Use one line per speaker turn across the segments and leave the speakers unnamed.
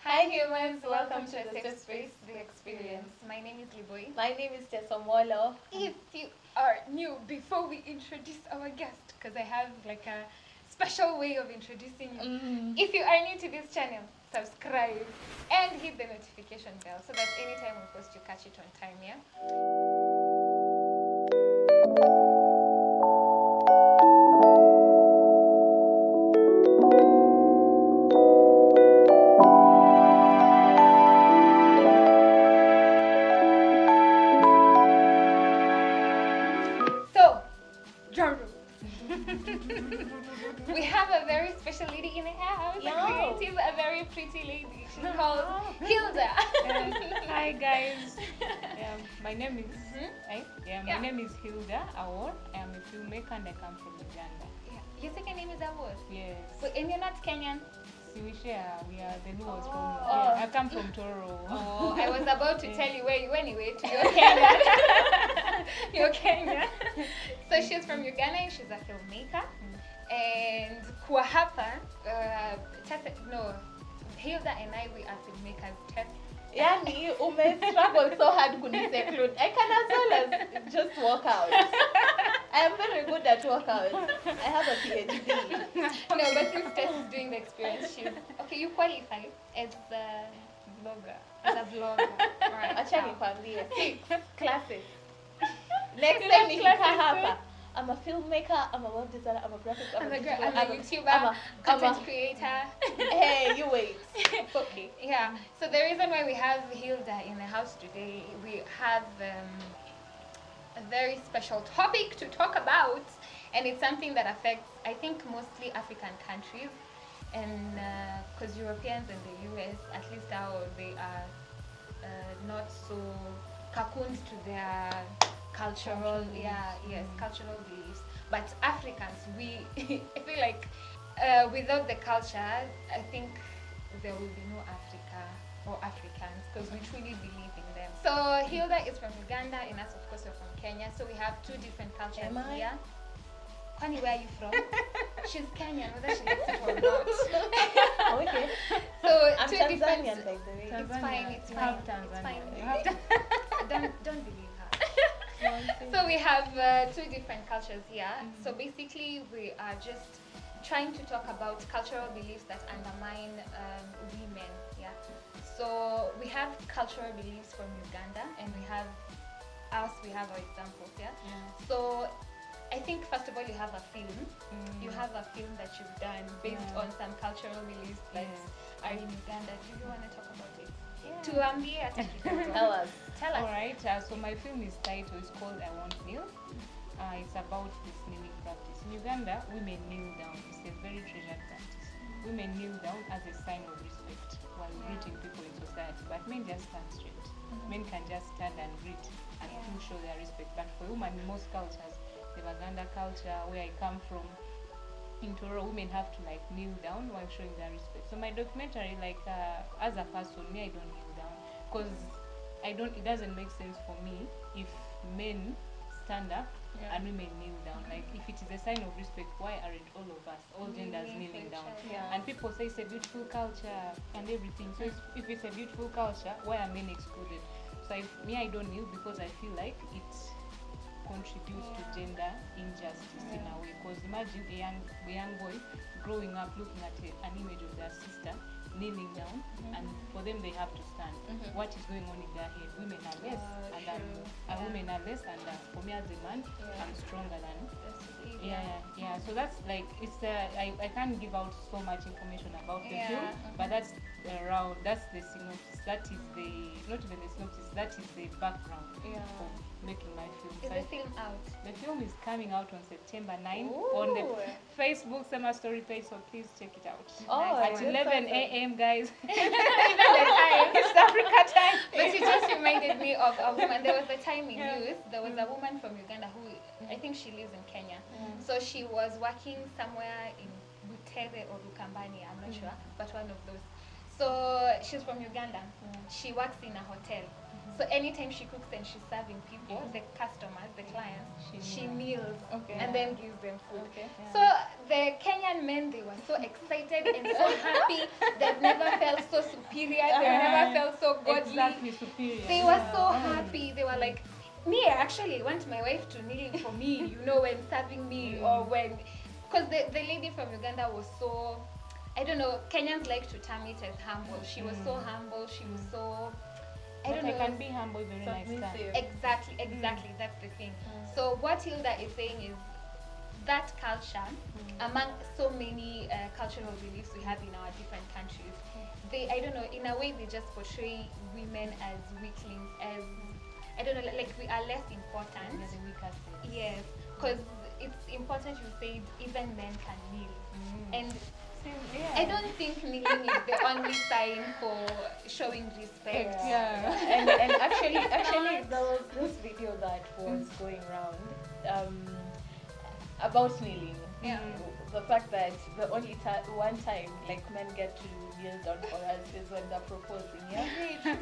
Hi humans, welcome to the Safe Space, the Experience. My name is Liboy.
My name is Tesomolo.
If you are new, before we introduce our guest, because I have like a special way of introducing you. If you are new to this channel, subscribe and hit the notification bell so that anytime we post, you catch it on time, yeah? So, drum roll. We have a very special lady in the house, a creative, a very pretty lady. She's called Hilda.
Hi guys. My name is my name is Hilda Awor. I am a filmmaker and I come from Uganda.
Your second name is Awor?
Yes.
But and you're not Kenyan?
We are the Luos from I come from Toro.
Oh, I was about to tell you where you anyway. You're Kenyan. You're Kenyan. So she's from Uganda and she's a filmmaker. And Kuahapa, Hilda and I, we are filmmakers.
Yani, struggle so hard kuniseclude. I can as well as just walk out. I am very good at workouts. I have a PhD.
No, but since Tess is doing the experience, you qualify as a
Blogger.
Right.
Achani kwambie. 6 classes. Next time nikika hapa. I'm a filmmaker, I'm a web designer, I'm a graphic, I'm a
YouTuber, content creator.
Hey, you wait. It's okay.
Yeah. So the reason why we have Hilda in the house today, we have a very special topic to talk about, and it's something that affects, I think, mostly African countries, and because Europeans and the US, at least how they are not so cocooned to their cultural cultural beliefs, but Africans, we I feel like without the culture, I think there will be no Africa or Africans, because we truly believe in them. So Hilda is from Uganda and us of course are from Kenya, so we have two different cultures here. Kwani, where are you from? She's Kenyan, whether she gets it or not.
Okay.
So
I'm
two
Tanzanian,
different.
by the way.
It's fine. It's fine. It's fine. Don't believe her. So we have two different cultures here. So basically we are just trying to talk about cultural beliefs that undermine women. Yeah. So we have cultural beliefs from Uganda, and we have our examples. Yeah. So I think first of all you have a film. You have a film that you've done based on some cultural beliefs that are in Uganda. Do you want to talk about it?
Tell us.
Alright, so my film is called iwon'tkneel. It's about this kneeling practice. In Uganda, women kneel down. It's a very treasured practice. Women kneel down as a sign of respect while greeting people in society. But men just stand straight. Men can just stand and greet and still show their respect. But for women in most cultures, the Uganda culture where I come from, in Toro, women have to kneel down while showing their respect. So my documentary, as a person, me, I don't kneel down, because it doesn't make sense for me if men stand up and women kneel down. If it is a sign of respect, why aren't all of us, all genders, kneeling down? And people say it's a beautiful culture and everything. So if it's a beautiful culture, why are men excluded? So I don't kneel because I feel like it contributes to gender injustice in a way. Because imagine a young boy growing up looking at an image of their sister kneeling down, and for them they have to stand. What is going on in their head? Women are less, women are less, and for me as a man, I'm stronger than. So that's I can't give out so much information about the film, but that's the synopsis. That is not even the synopsis. That is the background of making my film.
Is the film out?
The film is coming out on September 9th on the Facebook Summer Story page, so please check it out. At 11 a.m. guys.
It's Africa time. But it just reminded me of a woman. There was a time in news, there was a woman from Uganda who, I think she lives in Kenya. So she was working somewhere in Butere or Lukambani, I'm not sure, but one of those. So she's from Uganda. She works in a hotel. So anytime she cooks and she's serving people, the customers, the clients, she kneels
Okay.
and then gives them food.
Okay.
So the Kenyan men, they were so excited and so happy. They've never felt so superior. They've never felt so godly.
Exactly, superior.
They were so happy. They were like, me, I actually want my wife to kneel for me, you know, when serving me or when... Because the lady from Uganda was so... I don't know, Kenyans like to term it as humble. She was so humble. She was so... I don't know.
can be humble very nice time.
Exactly, that's the thing. So what Hilda is saying is that culture, among so many cultural beliefs we have in our different countries, they, I don't know, in a way they just portray women as weaklings, as, I don't know, like we are less important.
They're the weaker sex.
Yes, because it's important, you said, even men can kneel. And I don't think kneeling is the only sign for showing respect.
And actually there was this video that was going around about kneeling. The fact that the only one time like men get to kneel down for us is when they're proposing.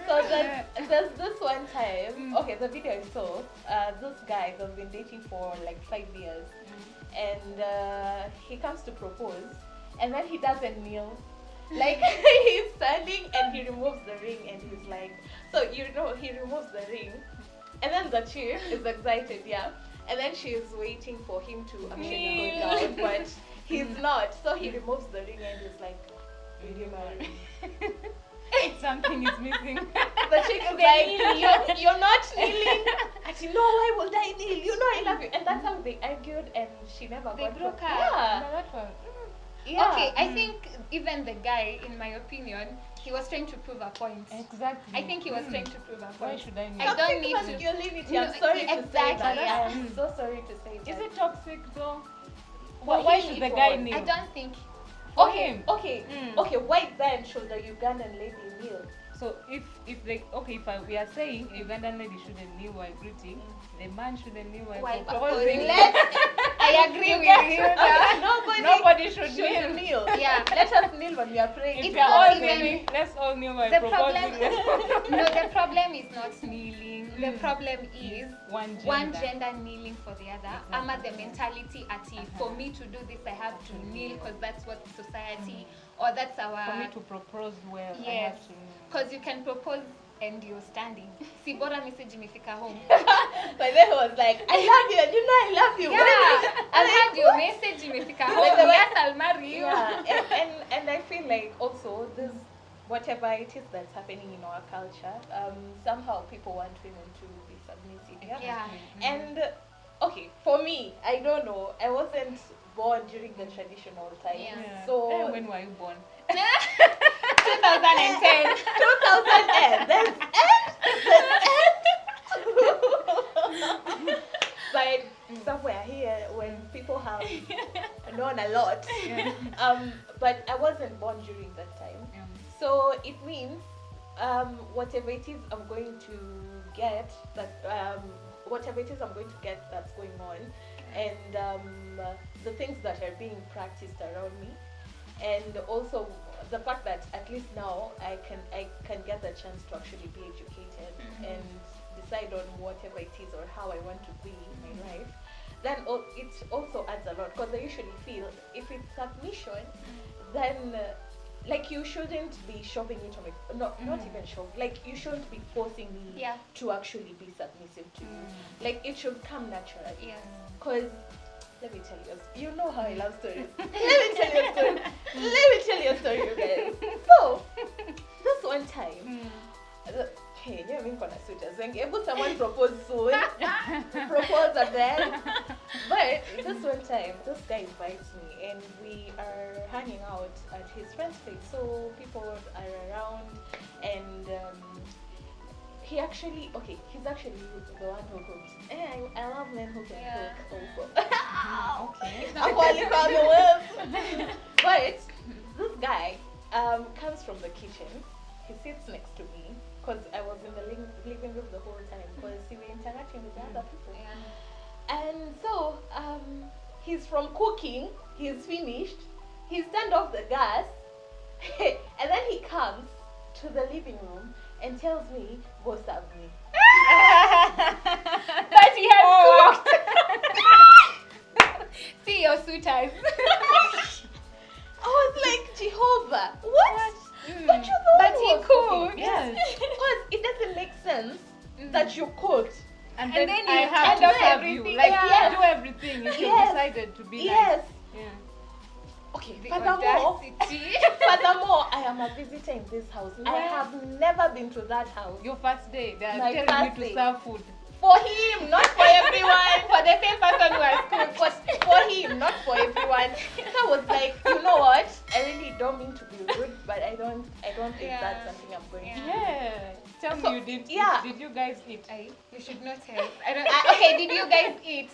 So there's this one time. Okay, the video I saw. This guy, they've been dating for like 5 years, and he comes to propose. And then he doesn't kneel. Like, he's standing and he removes the ring and he's like, so you know, he removes the ring. And then the chick is excited, and then she's waiting for him to actually go down, but he's not. So he removes the ring and he's like, will you marry me?
Something is missing.
The chick is like, you're not kneeling. And she, no, why would I kneel? You know I love you. And that's how they argued and she never got
broke up. Okay, I think even the guy, in my opinion, he was trying to prove a point.
Exactly.
I think he was trying to prove a point.
Why should I kneel?
I don't need to.
Masculinity.
No,
I'm sorry to say that.
yeah.
I'm so sorry to say that.
Is it toxic though?
For
Why
him,
should the
it
guy
was.
kneel?
I don't think.
Okay. Why then should the Ugandan lady kneel?
So if we are saying a Ugandan lady shouldn't kneel while greeting, the man shouldn't kneel while proposing.
I agree with you.
Okay,
Nobody should kneel.
Yeah.
Let us kneel when we are praying.
If we are all kneeling, let's all kneel while
The
proposing.
problem, no, the problem is not kneeling. The problem is
One
gender kneeling for the other. I'm at the mentality for me to do this, I have to kneel because that's what society or that's our.
For me to propose well, I
Yes,
have to kneel.
because you can propose and you're standing. Si bora message imefika home.
But then he was like, I love you, and you know I love you.
Yeah, I've had your message imefika home.
Like,
Yes, I'll marry you.
Yeah, and I feel like also this, whatever it is that's happening in our culture, somehow people want women to be submissive.
Yeah.
And okay, for me, I don't know. I wasn't born during the traditional time.
Yeah.
So
when were you born?
2010.
2000 that's but somewhere here when people have known a lot, but I wasn't born during that time. So it means whatever it is I'm going to get that's going on, and the things that are being practiced around me, and also the fact that at least now I can get the chance to actually be educated and decide on whatever it is or how I want to be in my life, then it also adds a lot, because I usually feel if it's submission, then like you shouldn't be shoving it on me. Not even shove. Like you shouldn't be forcing me to actually be submissive to you. Like it should come naturally.
Yes.
Because let me tell you, you know how I love stories. Let me tell you a story, you guys. So this one time, hey, yeah, I'm gonna switch as able someone propose soon. Propose and then. But this one time, this guy invites me and we are hanging out at his friend's place. So people are around and he's actually the one who cooks. And I love men who can cook also. But this guy comes from the kitchen. He sits next to me because I was in the living room the whole time because we were interacting with other people. And so he's from cooking, he's finished, he's turned off the gas, and then he comes to the living room and tells me, go serve me.
But he has cooked. See your suitors.
I was like, Jehovah, what? But you're the
But
one who
he
was cooking.
cooked.
Yes.
Because it doesn't make sense that you cooked.
And
And
then
then
I
you
have
end
to
up
serve you.
everything.
Like,
Yes.
do everything if you
Yes.
decided to be
Yes.
nice. Yeah.
Okay,
The
furthermore,
audacity.
furthermore, I am a visitor in this house. I
Right.
have never been to that house.
Your first day, they are
My
telling
first
you to
day.
serve food.
For him, not for everyone.
For the same person who has cooked.
For him, not for everyone. So I was like, you know what? I really don't mean to be rude, but I don't think
Yeah.
that's something I'm going to do.
Yeah. Tell
So,
me you didn't
yeah.
eat. Did you guys eat?
You should not tell. I don't. Okay, did you guys eat?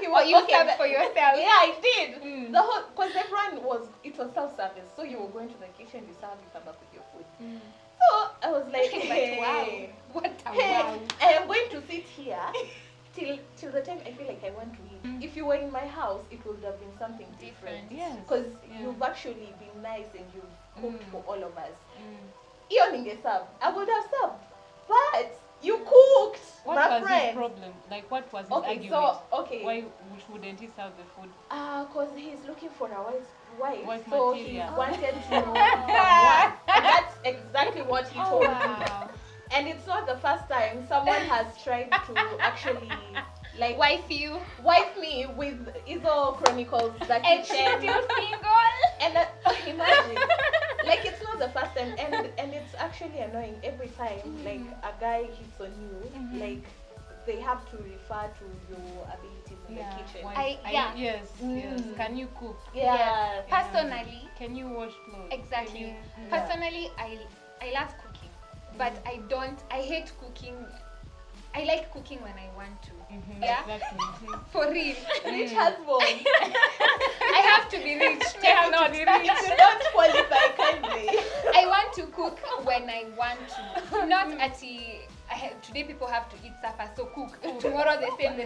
He
Or
was
you
okay,
served
but-
for yourself?
Yeah, I did.
Mm.
The whole, because everyone it was self-service, so you were going to the kitchen, you serve, you come back with your food. So I was like,
But
hey,
wow. What a
hey,
wow.
I am going to sit here till the time I feel like I want to eat. If you were in my house, it would have been something different.
Different.
Yes.
Because
Yeah.
you've actually been nice and you've cooked for all of us.
Mm.
Hiyo ningeserve. I would have served. But you cooked,
What
my
was
friend.
his problem? Like, what was his
Okay,
argument?
so, okay.
Why wouldn't he serve the food?
Because he's looking for a wife,
Wife
so
material.
he wanted to someone. And that's exactly what he
Oh
told me.
wow.
And it's not the first time someone has tried to actually like
Wife you.
wife me with Izo Chronicles, the
And
kitchen.
still single.
And imagine, like it's not the first time, and it's actually annoying every time. Like a guy hits on you, like they have to refer to your abilities in the kitchen.
Yeah.
Yes, yes. Can you cook?
Yeah.
Personally,
Can you wash clothes?
exactly.
Can you,
Personally, I love cooking, but I hate cooking. I like cooking when I want to. Yeah?
Exactly.
For real.
Rich husband.
I have to be rich.
I have
Not
to be
rich.
You don't qualify kindly.
I want to cook when I want to. Not at today people have to eat supper, so cook. Tomorrow the same.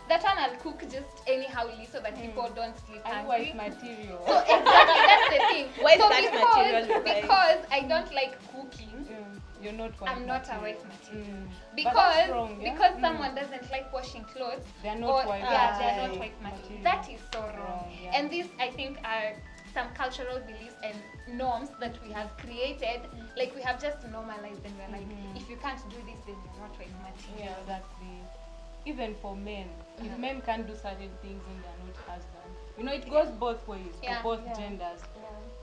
That one I'll cook just anyhowly so that people don't sleep
Otherwise,
hungry.
material.
So exactly, that's the thing.
Why is
so
that material you buy?
because I don't like cooking,
You're not wife
I'm not a
material.
wife material.
But that's wrong, yeah?
Because someone doesn't like washing clothes,
They're not
or
wife
yeah, they're
material.
not wife material.
Material.
That is so wrong.
Wrong, yeah.
And these, I think, are some cultural beliefs and norms that we have created. Like we have just normalized, and we're like, if you can't do this, then you're not wife material.
Yeah, exactly. Even for men, if men can't do certain things, then they're not husband. You know, it goes both ways
Yeah.
for both
Yeah.
genders.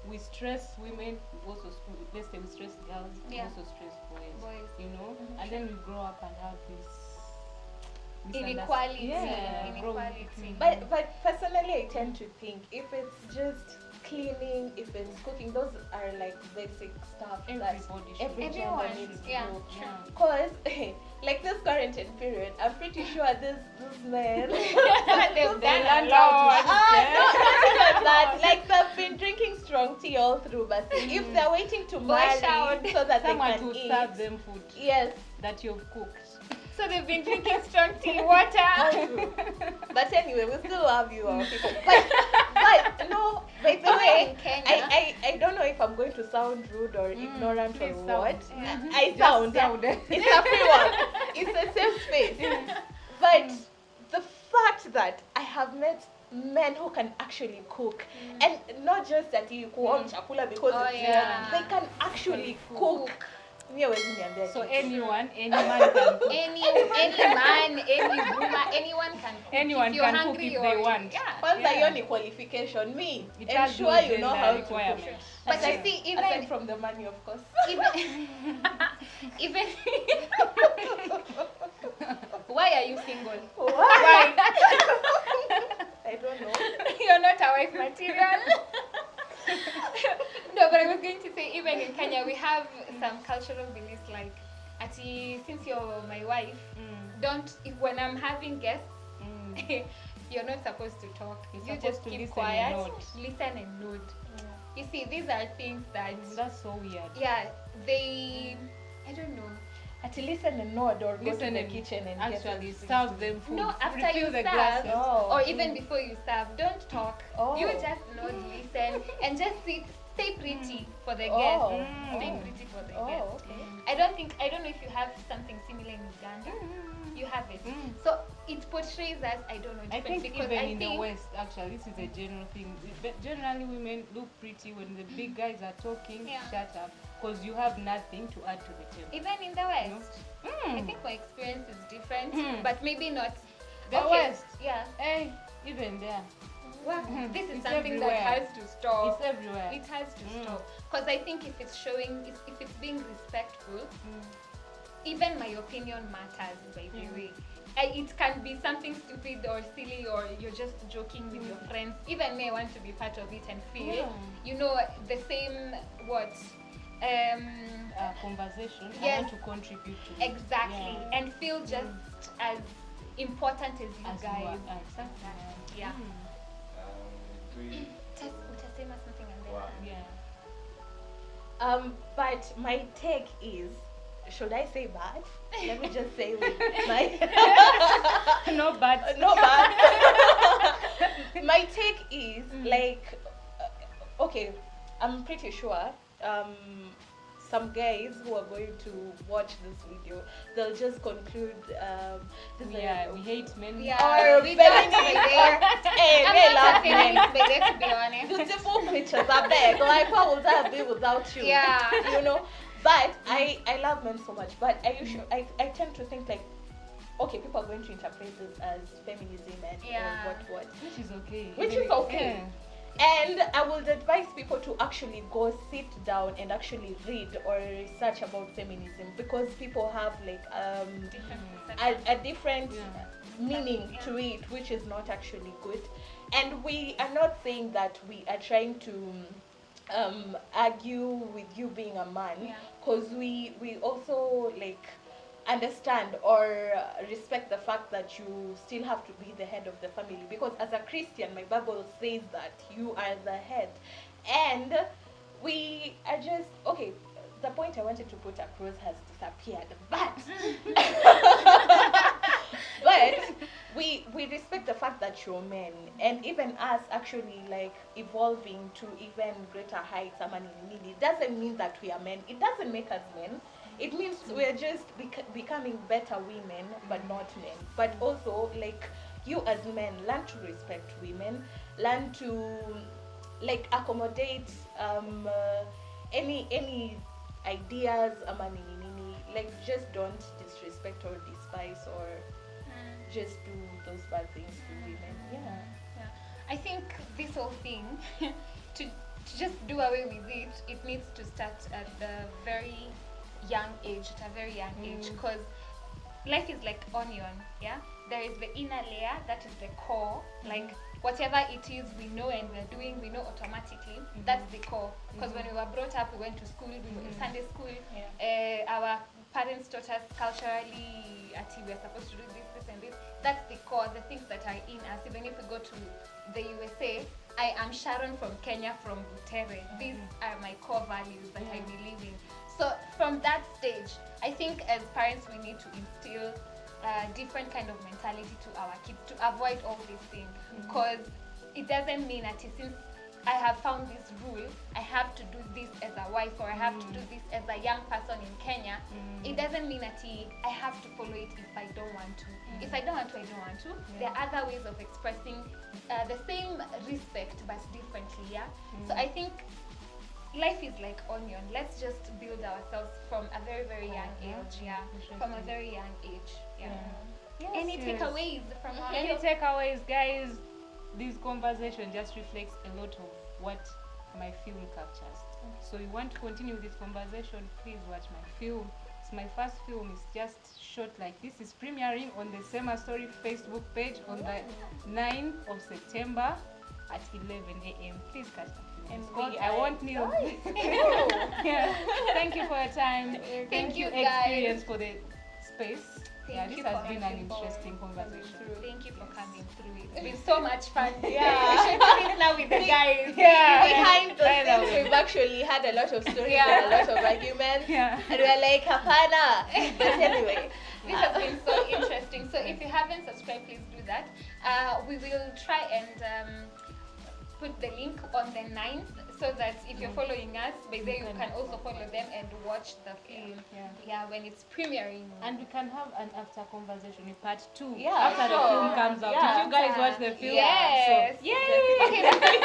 We stress women, we also let's say we stress girls, we
Yeah.
also stress boys.
Boys.
You know, and then we grow up and have this
Inequality.
Yeah,
Inequality.
But personally, I tend to think if it's just cleaning, if it's cooking, those are like basic stuff that
Everybody should.
every gender
Everyone,
needs to
yeah.
do.
Yeah.
Because like this quarantine period, I'm pretty sure this men
They've
They
done a
learned how to
lot.
not even that. Like they've been drinking strong tea all through, but if they're waiting to
Wash
marry
out.
so that
Someone
they can
to
eat,
serve them food
yes,
that you've cooked.
So they've been drinking strong tea water.
all true. But anyway, we still love you, our people. But no, by the way,
in Kenya.
I don't know if I'm going to sound rude or ignorant or
please
what.
sound.
Yeah.
I
Just
sound.
sound.
It's a free one. It's a safe space. But the fact that I have met men who can actually cook, and not just that you cook chakula because
Oh,
it's
yeah.
they can actually cook. Mie hawezi niambia
So
kitu.
any man can cook.
Any man, any woman, anyone can cook.
Anyone
if you're
can cook
hungry,
if
you're-
they want.
Yeah.
Kwanza
Yeah.
hiyo ni qualification. Me,
It has
ensure
no
you know
gender
how to
requirement.
cook.
But you
Yeah.
see,
Aside
even
from the money, of course.
even why are you single?
Why? I don't know.
You're not a wife material. No, but I was going to say, even in Kenya, we have some cultural beliefs like, ati, since you're my wife, when I'm having guests, you're not supposed to talk.
You're
You
supposed
just
to
keep
listen
quiet,
and nod.
listen and nod. You see, these are things that,
That's so weird.
yeah, I don't know.
To listen and nod or go to
Listen
the
and
kitchen and
actually
get
serve them food.
No, after
refill
you
the
serve,
glasses.
Oh.
or even before you serve, don't talk.
Oh.
You just nod, listen, and just sit stay pretty for the
Oh.
guests. Stay pretty for the
Oh,
guests.
okay.
I don't know if you have something similar in Uganda. You have it. So it portrays us, I don't know,
I
different
think
because
even
I
in
think
the West, actually, this is a general thing. Generally, women look pretty when the big guys are talking.
Yeah.
Shut up, because you have nothing to add to the table.
even in the West, I think my experience is different,
Mm.
but maybe not.
The
Okay,
West,
yeah.
hey, even there,
Well, this is
It's
something
everywhere.
that has to stop.
it's everywhere.
It has to stop because I think if it's showing, if it's being respectful, even my opinion matters. By the way, it can be something stupid or silly, or you're just joking with your friends. Even me, I want to be part of it and feel,
Yeah.
you know, the same
Conversation. I
Yes.
want to contribute to it.
exactly,
Yeah.
and feel just as important as you
As you
guys.
are. Exactly.
Yeah.
Three.
Utasema something and then.
Wow.
Yeah.
But my take is, should I say bad? Let me just say with my
No, but
no bad. My take is like, okay, I'm pretty sure some guys who are going to watch this video, they'll just conclude this
yeah, we hate men.
Yeah,
or
we
feminist
don't
or
relate.
hey,
I'm
they
not
love
a feminist,
men.
by there, to be honest.
Beautiful creatures are big. Like, what would that be without you?
Yeah.
You know. But I love men so much. But I tend to think like, okay, people are going to interpret this as feminism and
Yeah.
what.
Which is okay.
Which is okay.
Yeah.
And I would advise people to actually go sit down and actually read or research about feminism, because people have like
Different perceptions.
a different
Yeah.
meaning
Yeah.
to it, which is not actually good. And we are not saying that we are trying to argue with you being a man,
Yeah.
because we also like understand or respect the fact that you still have to be the head of the family, because as a Christian, my Bible says that you are the head. And we are just, okay, the point I wanted to put across has disappeared, but but we respect the fact that you're men, and even us actually like evolving to even greater heights. It doesn't mean that we are men. It doesn't make us men. It means we're just becoming better women, but not men. But also, like, you as men, learn to respect women, learn to like accommodate any ideas, like just don't disrespect or despise or just do those bad things to women. Yeah.
Yeah. I think this whole thing, to just do away with it, it needs to start at the very young age, at a very young age, because life is like onion. Yeah, there is the inner layer, that is the core, like whatever it is we know and we're doing, we know automatically. That's the core, because when we were brought up, we went to school, we were in Sunday school. Our parents taught us culturally that we're supposed to do this and this. That's the core, the things that are in us. Even if we go to the USA, I am Sharon from Kenya, from Butere. These are my core values that I believe in. So from that stage, I think as parents we need to instill different kind of mentality to our kids to avoid all these things, because it doesn't mean that since I have found this rule, I have to do this as a wife, or I have to do this as a young person in Kenya. It doesn't mean that I have to follow it if I don't want to. If I don't want to, I don't want to. There are other ways of expressing the same respect but differently. Yeah. So I think life is like onion. Let's just build ourselves from a very, very young age. Yeah, from a very young age. Yeah.
Yes,
Any
yes.
takeaways from our
Any takeaways, guys? This conversation just reflects a lot of what my film captures. So you want to continue this conversation, please watch my film. It's my first film. It's just short like this. It's premiering on the Sema Story Facebook page on the 9th of September at 11 a.m. Please catch the film.
And
It's called
we
I
are
Won't Kneel. Yeah. Thank you for your time. Thank you,
guys.
Xperience, for the space.
Thank
This
you
has
for
been an
coming
interesting conversation.
Thank you for coming through it. It's been so much fun.
Yeah.
We should do it now with the guys.
Behind the
By the
scenes,
way.
we've actually had a lot of stories
Yeah.
and a lot of arguments.
Yeah.
And we're like, Hapana. But anyway.
This has been so interesting. So if you haven't subscribed, please do that. We will try and put the link on the 9th so that if you're following us, by there you can also follow them and watch the film. When it's premiering.
And we can have an after conversation in part 2
Yeah,
after the
sure.
film comes out.
Yeah.
Did you guys watch the film?
Yes.
So,
Yay! Okay, that's it.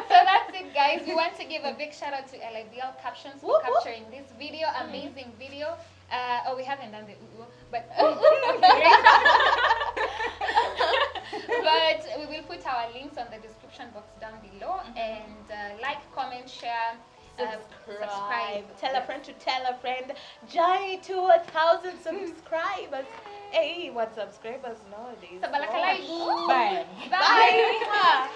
So that's it, guys. We want to give a big shout out to LIBL Captions for capturing this video, amazing video. We haven't done the but but we will put our links on the description box down below, and like, comment, share, subscribe.
Tell a friend to tell a friend. Journey to 1,000 subscribers. Hey, what subscribers nowadays?
So, balakalaigu.
bye.
Bye.
Bye.